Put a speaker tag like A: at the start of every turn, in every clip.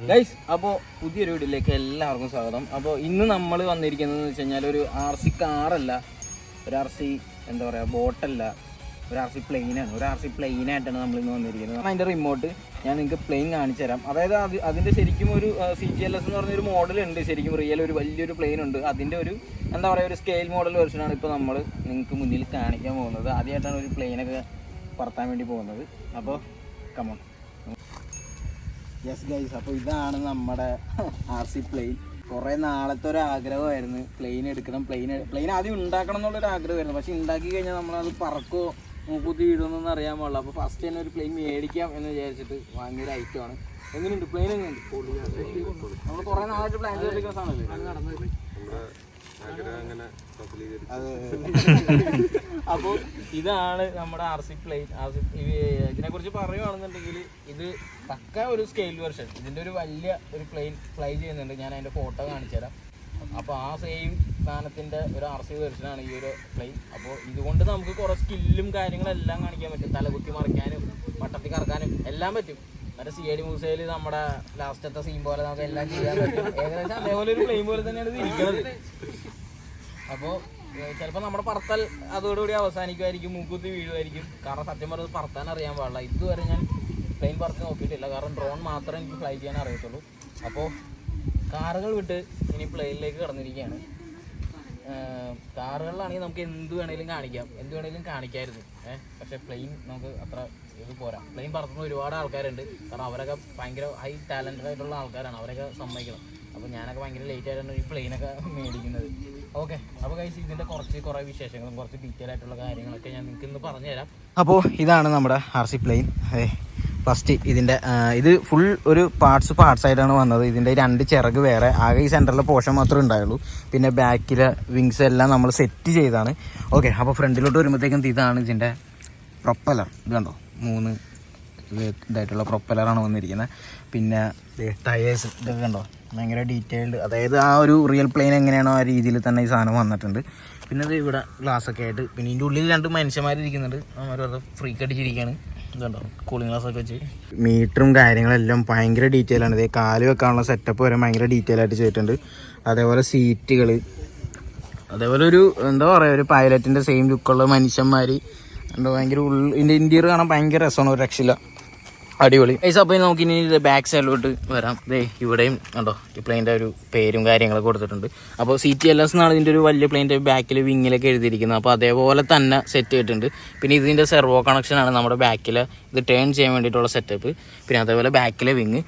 A: Guys, അപ്പോൾ പുതിയൊരു വീഡിയോയിലേക്ക് എല്ലാവർക്കും സ്വാഗതം. അപ്പോൾ ഇന്ന് നമ്മൾ വന്നിരിക്കുന്നത് വെച്ച് കഴിഞ്ഞാൽ ഒരു RC കാറല്ല, ഒരു RC എന്താ പറയുക ബോട്ടല്ല, ഒരു RC പ്ലെയിനാണ്. ഒരു RC പ്ലെയിനായിട്ടാണ് നമ്മൾ ഇന്ന് വന്നിരിക്കുന്നത്. അതിൻ്റെ റിമോട്ട് ഞാൻ നിങ്ങൾക്ക് പ്ലെയിൻ കാണിച്ചു തരാം. അതായത് അതിൻ്റെ ശരിക്കും ഒരു CGLS എന്ന് പറഞ്ഞൊരു മോഡലുണ്ട്, ശരിക്കും റിയൽ ഒരു വലിയൊരു പ്ലെയിൻ ഉണ്ട്. അതിൻ്റെ ഒരു എന്താ പറയുക ഒരു സ്കെയിൽ മോഡൽ വെർഷനാണ് ഇപ്പോൾ നമ്മൾ നിങ്ങൾക്ക് മുന്നിൽ കാണിക്കാൻ പോകുന്നത്. ആദ്യമായിട്ടാണ് ഒരു പ്ലെയിനൊക്കെ പറത്താൻ വേണ്ടി പോകുന്നത്. അപ്പോൾ കമോൺ. യെസ് ഗൈസ്, അപ്പോൾ ഇതാണ് നമ്മുടെ RC പ്ലെയിൻ. കുറേ നാളത്തെ ഒരു ആഗ്രഹമായിരുന്നു പ്ലെയിൻ എടുക്കണം, പ്ലെയിൻ ആദ്യം ഉണ്ടാക്കണം എന്നുള്ളൊരു ആഗ്രഹമായിരുന്നു. പക്ഷെ ഉണ്ടാക്കി കഴിഞ്ഞാൽ നമ്മളത് പറക്കോ മൂക്കുത്തി വീടുമെന്നൊന്നും അറിയാൻ പാടില്ല. അപ്പോൾ ഫസ്റ്റ് തന്നെ ഒരു പ്ലെയിൻ മേടിക്കാം എന്ന് വിചാരിച്ചിട്ട് വാങ്ങിയൊരു ഐറ്റമാണ്. എങ്ങനെയുണ്ട് പ്ലെയിൻ? എങ്ങനെയുണ്ട്? നമ്മൾ കുറേ നാളായിട്ട് പ്ലാൻ ചെയ്തിരിക്കുന്ന സാധനമല്ലേ. അതെ. അപ്പോൾ ഇതാണ് നമ്മുടെ RC പ്ലെയിൻ. ഇതിനെക്കുറിച്ച് പറയുകയാണെന്നുണ്ടെങ്കിൽ ഇത് പക്ക ഒരു സ്കെയിൽ വെർഷൻ. ഇതിൻ്റെ ഒരു വലിയ ഒരു പ്ലെയിൻ ഫ്ലൈ ചെയ്യുന്നുണ്ട്. ഞാൻ അതിൻ്റെ ഫോട്ടോ കാണിച്ചു തരാം. അപ്പോൾ ആ സെയിം സാധനത്തിൻ്റെ ഒരു RC വെർഷനാണ് ഈ ഒരു പ്ലെയിൻ. അപ്പോൾ ഇതുകൊണ്ട് നമുക്ക് കുറേ സ്കില്ലും കാര്യങ്ങളെല്ലാം കാണിക്കാൻ പറ്റും. തലകുത്തി മറിക്കാനും വട്ടത്തിൽ കറക്കാനും എല്ലാം പറ്റും. മറ്റേ CID മൂസയിൽ നമ്മുടെ ലാസ്റ്റത്തെ സീൻ പോലെ നമുക്ക് എല്ലാം ചെയ്യാൻ പറ്റും. ഏകദേശം അതേപോലെ ഒരു പ്ലെയിൻ പോലെ തന്നെയാണ് ഇത് ഇരിക്കുന്നത്. അപ്പോൾ ചിലപ്പോൾ നമ്മുടെ പറത്തൽ അതോടുകൂടി അവസാനിക്കുമായിരിക്കും, മൂക്കുത്തി വീഴുമായിരിക്കും. കാരണം സത്യം പറഞ്ഞത് പറത്താൻ അറിയാൻ പാടില്ല. ഇതുവരെ ഞാൻ പ്ലെയിൻ പറത്തി നോക്കിയിട്ടില്ല. കാരണം ഡ്രോൺ മാത്രമേ എനിക്ക് ഫ്ലൈ ചെയ്യാൻ അറിയത്തുള്ളൂ. അപ്പോൾ കാറുകൾ വിട്ട് ഇനി പ്ലെയിനിലേക്ക് കടന്നിരിക്കുകയാണ്. കാറുകളിലാണെങ്കിൽ നമുക്ക് എന്ത് വേണേലും കാണിക്കാം, എന്ത് വേണേലും കാണിക്കായിരുന്നു. പക്ഷേ പ്ലെയിൻ നമുക്ക് അത്ര ഇത് പോരാ. പ്ലെയിൻ പറത്തുന്ന ഒരുപാട് ആൾക്കാരുണ്ട്. കാരണം അവരൊക്കെ ഭയങ്കര ഹൈ ടാലൻറ്റഡ് ആയിട്ടുള്ള ആൾക്കാരാണ്. അവരൊക്കെ സമ്മതിക്കണം. അപ്പോൾ ഞാനൊക്കെ ഭയങ്കര ലേറ്റ് ആയിട്ടാണ് ഈ പ്ലെയിനൊക്കെ മേടിക്കുന്നത്. ഓക്കെ, അപ്പോൾ ഗൈസ് ഇതിൻ്റെ കുറേ വിശേഷങ്ങളും കുറച്ച് ഡീറ്റെയിൽ ആയിട്ടുള്ള കാര്യങ്ങളൊക്കെ ഞാൻ നിങ്ങൾക്ക് ഇന്ന് പറഞ്ഞു തരാം. അപ്പോൾ ഇതാണ് നമ്മുടെ RC പ്ലെയിൻ. ഫസ്റ്റ് ഇതിൻ്റെ ഇത് ഫുൾ ഒരു പാർട്സ് ആയിട്ടാണ് വന്നത്. ഇതിൻ്റെ 2 ചിറക് വേറെ, ആകെ ഈ സെൻറ്ററിലെ പോർഷൻ മാത്രമേ ഉണ്ടായുള്ളൂ. പിന്നെ ബാക്കിലെ വിങ്സ് എല്ലാം നമ്മൾ സെറ്റ് ചെയ്താണ്. ഓക്കെ, അപ്പോൾ ഫ്രണ്ടിലോട്ട് വരുമ്പോഴത്തേക്കും ഇതാണ് ഇതിൻ്റെ പ്രൊപ്പലർ. ഇത് കണ്ടോ, 3 ഇതായിട്ടുള്ള പ്രൊപ്പലറാണ് വന്നിരിക്കുന്നത്. പിന്നെ ടയേഴ്സ് ഇതൊക്കെ കണ്ടോ, ഭയങ്കര ഡീറ്റെയിൽഡ്. അതായത് ആ ഒരു റിയൽ പ്ലെയിൻ എങ്ങനെയാണോ ആ രീതിയിൽ തന്നെ ഈ സാധനം വന്നിട്ടുണ്ട്. പിന്നെ ഇത് ഇവിടെ ഗ്ലാസ്സൊക്കെ ആയിട്ട്, പിന്നെ ഇതിൻ്റെ ഉള്ളിൽ 2 മനുഷ്യന്മാരിരിക്കുന്നുണ്ട്. അവർ ഫ്രീക്ക് അടിച്ചിരിക്കുകയാണ്. ഇതുണ്ടോ, കൂളിംഗ് ഗ്ലാസ്സൊക്കെ വെച്ച്. മീറ്ററും കാര്യങ്ങളെല്ലാം ഭയങ്കര ഡീറ്റെയിൽ ആണ്. ഇതേ കാല് വെക്കാനുള്ള സെറ്റപ്പ് വരെ ഭയങ്കര ഡീറ്റെയിൽ ആയിട്ട് ചെയ്തിട്ടുണ്ട്. അതേപോലെ സീറ്റുകൾ, അതേപോലെ ഒരു എന്താ പറയുക ഒരു പൈലറ്റിൻ്റെ സെയിം ലുക്കുള്ള മനുഷ്യന്മാർ ഉണ്ടോ. ഭയങ്കര ഇൻറ്റീരിയർ കാണാൻ ഭയങ്കര രസമാണ്, ഒരു രക്ഷയില്ല, അടിപൊളി. അപ്പോൾ നമുക്ക് ഇനി ഇത് ബാക്ക് സൈഡിലോട്ട് വരാം. ഇവിടെയും കണ്ടോ ഈ പ്ലെയിൻ്റെ ഒരു പേരും കാര്യങ്ങളൊക്കെ കൊടുത്തിട്ടുണ്ട്. അപ്പോൾ CTLS എന്നാണ് ഇതിൻ്റെ ഒരു വലിയ പ്ലെയിൻ്റെ ബാക്കിൽ വിങ്ങിലൊക്കെ എഴുതിയിരിക്കുന്നത്. അപ്പോൾ അതേപോലെ തന്നെ സെറ്റ് ചെയ്തിട്ടുണ്ട്. പിന്നെ ഇതിൻ്റെ സെർവോ കണക്ഷനാണ് നമ്മുടെ ബാക്കിൽ ഇത് ടേൺ ചെയ്യാൻ വേണ്ടിയിട്ടുള്ള സെറ്റപ്പ്. പിന്നെ അതേപോലെ ബാക്കിലെ വിങ്.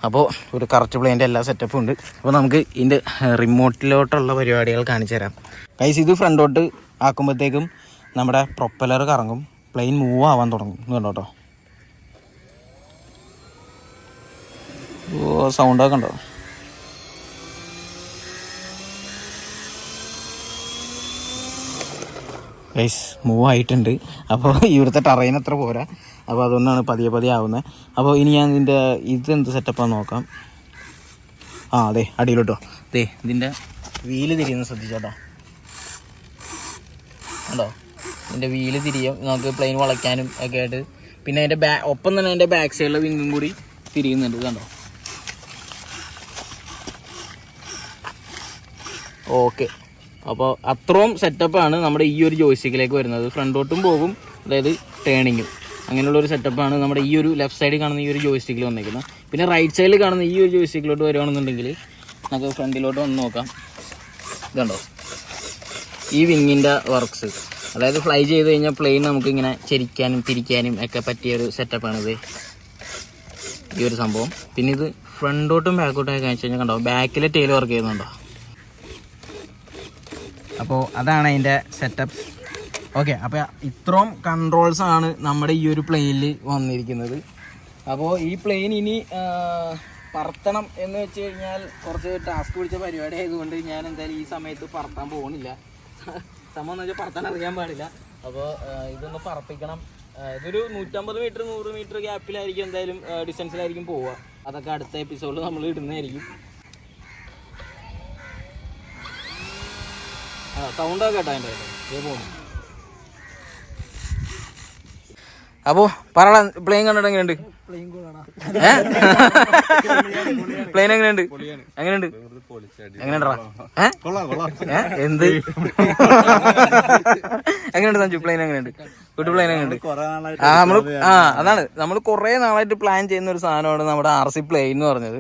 A: അപ്പോൾ ഒരു കറക്റ്റ് പ്ലെയിൻ്റെ എല്ലാ സെറ്റപ്പും ഉണ്ട്. അപ്പോൾ നമുക്ക് ഇതിൻ്റെ റിമോട്ടിലോട്ടുള്ള പരിപാടികൾ കാണിച്ചു തരാം. ഗൈസ്, ഇത് ഫ്രണ്ടോട്ട് ആക്കുമ്പോഴത്തേക്കും നമ്മുടെ പ്രൊപ്പലർ കറങ്ങും, പ്ലെയിൻ മൂവ് ആവാൻ തുടങ്ങും. കണ്ടോ, സൗണ്ടൊക്കെ ഉണ്ടോ. ഗൈസ്, മൂവ് ആയിട്ടുണ്ട്. അപ്പോൾ ഇവിടുത്തെ ടെറൈൻ അത്ര പോരാ. അപ്പോൾ അതുകൊണ്ടാണ് പതിയെ ആവുന്നത്. അപ്പോൾ ഇനി ഞാൻ ഇതിൻ്റെ ഇതെന്ത് സെറ്റപ്പാന്ന് നോക്കാം. അതെ അടിയിലോട്ടോ. ഇതിൻ്റെ വീല് തിരിയുന്നത് ശ്രദ്ധിച്ചോട്ടോ. കണ്ടോ, ഇതിൻ്റെ വീല് തിരിയും നമുക്ക് പ്ലെയിൻ വളയ്ക്കാനും ഒക്കെ ആയിട്ട്. പിന്നെ അതിൻ്റെ ഒപ്പം തന്നെ അതിൻ്റെ ബാക്ക് സൈഡിലെ വിങ്ങും കൂടി തിരിയുന്നുണ്ട്. കണ്ടോ. ഓക്കെ, അപ്പോൾ അത്രയും സെറ്റപ്പാണ് നമ്മുടെ ഈ ഒരു ജോയ്സ്റ്റിക്കിലേക്ക് വരുന്നത്. ഫ്രണ്ടോട്ടും പോകും, അതായത് ടേണിങ്ങും, അങ്ങനെയുള്ളൊരു സെറ്റപ്പാണ് നമ്മുടെ ഈ ഒരു ലെഫ്റ്റ് സൈഡിൽ കാണുന്ന ഈ ഒരു ജോയ്സ്റ്റിക്കിൽ വന്നിരിക്കുന്നത്. പിന്നെ റൈറ്റ് സൈഡിൽ കാണുന്ന ഈ ഒരു ജോയ്സ്റ്റിക്കിലോട്ട് വരുവാണെന്നുണ്ടെങ്കിൽ നമുക്ക് ഫ്രണ്ടിലോട്ട് വന്ന് നോക്കാം. ഇതുണ്ടോ ഈ വിങ്ങിൻ്റെ വർക്ക്സ്, അതായത് ഫ്ലൈ ചെയ്ത് കഴിഞ്ഞാൽ പ്ലെയിൻ നമുക്കിങ്ങനെ ചെരിക്കാനും തിരിക്കാനും ഒക്കെ പറ്റിയൊരു സെറ്റപ്പാണിത്, ഈ ഒരു സംഭവം. പിന്നെ ഇത് ഫ്രണ്ടോട്ടും ബാക്കോട്ടും കാണിച്ചു കഴിഞ്ഞാൽ കണ്ടോ ബാക്കിലെ ടെയിൽ വർക്ക് ചെയ്യുന്നുണ്ടോ. അപ്പോൾ അതാണ് അതിൻ്റെ സെറ്റപ്പ്. ഓക്കെ, അപ്പോൾ ഇത്രയും കൺട്രോൾസാണ് നമ്മുടെ ഈ ഒരു പ്ലെയിനിൽ വന്നിരിക്കുന്നത്. അപ്പോൾ ഈ പ്ലെയിൻ ഇനി പറത്തണം എന്ന് വെച്ച് കഴിഞ്ഞാൽ കുറച്ച് ടാസ്ക് പിടിച്ച പരിപാടി ആയതുകൊണ്ട് ഞാൻ എന്തായാലും ഈ സമയത്ത് പറത്താൻ പോകുന്നില്ല. സംഭവം എന്ന് വെച്ചാൽ പറത്താൻ അറിയാൻ പാടില്ല. അപ്പോൾ ഇതൊന്ന് പറപ്പിക്കണം. ഇതൊരു 150 മീറ്റർ 100 മീറ്റർ ഗ്യാപ്പിലായിരിക്കും എന്തായാലും ഡിസ്റ്റൻസിലായിരിക്കും പോവുക. അതൊക്കെ അടുത്ത എപ്പിസോഡിൽ നമ്മൾ ഇടുന്നതായിരിക്കും. സൗണ്ടൊക്കെ കേട്ടോ അതിൻ്റെ പോകുന്നു. അപ്പോൾ പറ പ്ലെയിൻ കണ്ടിട്ട് എങ്ങനെയുണ്ട്?
B: പ്ലെയിൻ എങ്ങനെയുണ്ട്? എങ്ങനെയുണ്ട്? എങ്ങനെയുണ്ടാ? എന്ത് എങ്ങനെയുണ്ട് സഞ്ജു? പ്ലെയിൻ എങ്ങനെയുണ്ട്? ഗുഡ് പ്ലെയിൻ എങ്ങനെയുണ്ട്? അതാണ് നമ്മൾ കുറെ നാളായിട്ട് പ്ലാൻ ചെയ്യുന്ന ഒരു സാധനമാണ് നമ്മുടെ RC പ്ലെയിൻ എന്ന് പറഞ്ഞത്.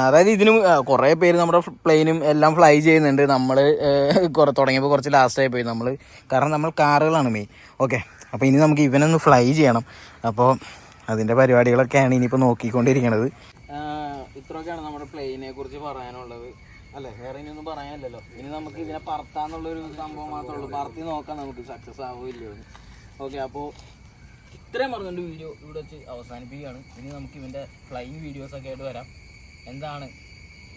B: അതായത് ഇതിനും കുറെ പേര് നമ്മുടെ പ്ലെയിനും എല്ലാം ഫ്ലൈ ചെയ്യുന്നുണ്ട്. നമ്മൾ തുടങ്ങിയപ്പോൾ കുറച്ച് ലാസ്റ്റ് ആയി പോയി നമ്മൾ, കാരണം നമ്മൾ കാറുകളാണ് മെയിൻ. ഓക്കെ, അപ്പോൾ ഇനി നമുക്ക് ഇവനൊന്ന് ഫ്ലൈ ചെയ്യണം. അപ്പോൾ അതിൻ്റെ പരിപാടികളൊക്കെയാണ് ഇനിയിപ്പോൾ നോക്കിക്കൊണ്ടിരിക്കണത്. ഇത്രയൊക്കെയാണ് നമ്മുടെ പ്ലെയിനെ കുറിച്ച് പറയാനുള്ളത് അല്ലേ? വേറെ ഇനിയൊന്നും പറയാനില്ലല്ലോ. ഇനി നമുക്ക് ഇതിനെ പറത്താന്നുള്ളൊരു സംഭവം മാത്രമേ ഉള്ളൂ. പറത്തി നോക്കാം നമുക്ക് സക്സസ് ആവോ ഇല്ലയോ. ഓക്കെ, അപ്പോൾ ഇത്രയും പറഞ്ഞുകൊണ്ട് വീഡിയോ ഇവിടെ വെച്ച് അവസാനിപ്പിക്കുകയാണ്. ഇനി നമുക്ക് ഇവൻ്റെ ഫ്ലൈയിങ് വീഡിയോസൊക്കെ ആയിട്ട് വരാം. എന്താണ്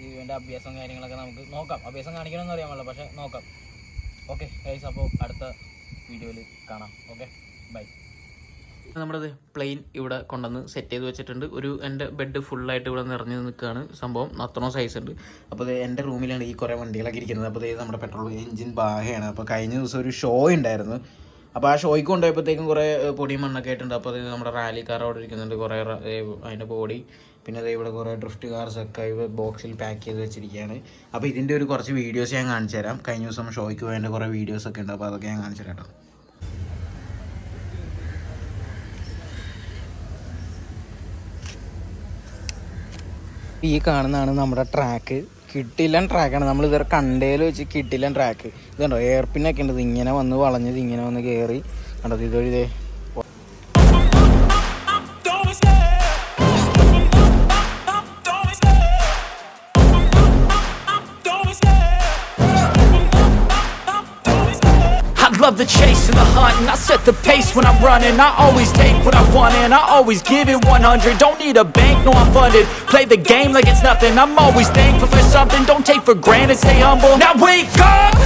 B: ഇവൻ്റെ അഭ്യാസം കാര്യങ്ങളൊക്കെ നമുക്ക് നോക്കാം. അഭ്യാസം കാണിക്കണമെന്ന് അറിയാൻ പാടില്ല, പക്ഷേ നോക്കാം. ഓക്കെ ഗൈസ്, അപ്പോൾ അടുത്ത വീഡിയോയിൽ കാണാം. Okay, by. നമ്മുടെ പ്ലെയിൻ ഇവിടെ കൊണ്ടുവന്ന് സെറ്റ് ചെയ്ത് വെച്ചിട്ടുണ്ട്. എൻ്റെ ബെഡ് ഫുള്ളായിട്ട് ഇവിടെ നിറഞ്ഞ് നിൽക്കുകയാണ്. സംഭവം അത്രയും സൈസ് ഉണ്ട്. അപ്പോൾ എൻ്റെ റൂമിലാണ് ഈ കുറേ വണ്ടികളൊക്കെ ഇരിക്കുന്നത്. അപ്പോൾ നമ്മുടെ പെട്രോൾ എഞ്ചിൻ ബാഹയാണ്. അപ്പോൾ കഴിഞ്ഞ ദിവസം ഒരു ഷോ ഉണ്ടായിരുന്നു. അപ്പോൾ ആ ഷോയ്ക്ക് കൊണ്ടുപോയപ്പോഴത്തേക്കും കുറേ പൊടിയും മണ്ണൊക്കെ ആയിട്ടുണ്ട്. അപ്പോൾ അത് നമ്മുടെ റാലി കാർ അവിടെ ഇരിക്കുന്നുണ്ട്, കുറേ അതിൻ്റെ ബോഡി. പിന്നെ അത് ഇവിടെ കുറേ ഡ്രിഫ്റ്റ് കാർസൊക്കെ ബോക്സിൽ പാക്ക് ചെയ്ത് വെച്ചിരിക്കുകയാണ്. അപ്പോൾ ഇതിൻ്റെ ഒരു കുറച്ച് വീഡിയോസ് ഞാൻ കാണിച്ചു തരാം. കഴിഞ്ഞ ദിവസം ഷോയ്ക്ക് പോയതിൻ്റെ കുറേ വീഡിയോസൊക്കെ ഉണ്ട്. അപ്പോൾ അതൊക്കെ ഞാൻ കാണിച്ചു തരാം കേട്ടോ. ഈ കാണുന്നതാണ് നമ്മുടെ ട്രാക്ക്. കിട്ടില്ലൻ ട്രാക്കാണ്. നമ്മൾ ഇതുവരെ കണ്ടേൽ വെച്ച് കിട്ടില്ലൻ ട്രാക്ക്. ഇതുണ്ടോ, എയർപിന്നൊക്കെ ഉണ്ട്. ഇങ്ങനെ വന്ന് വളഞ്ഞത് ഇങ്ങനെ വന്ന് കയറി കണ്ടത്. ഇതൊരു
C: love the chase and the hunt, and I set the pace when I'm running. I always take what I want and I always give it 100. Don't need a bank, no I'm funded. Play the game like it's nothing. I'm always thankful for something. Don't take for granted, stay humble. Now wake up,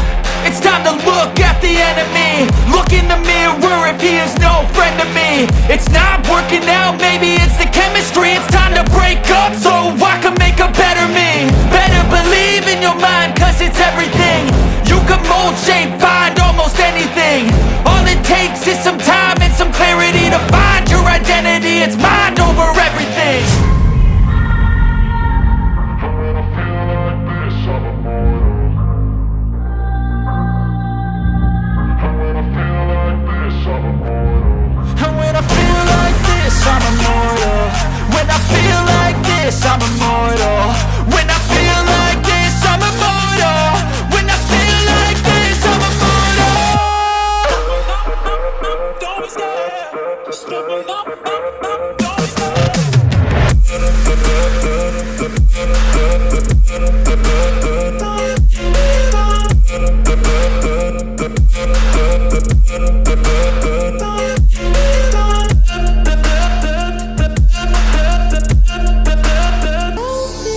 C: it's time to look at the enemy. Look in the mirror if he is no friend to me. It's not working out, maybe it's the chemistry. It's time to break up so I can make a better me. Better believe in your mind, cause it's everything. You can mold, shape, find almost anything. All it takes is some time and some clarity to find your identity. It's mine.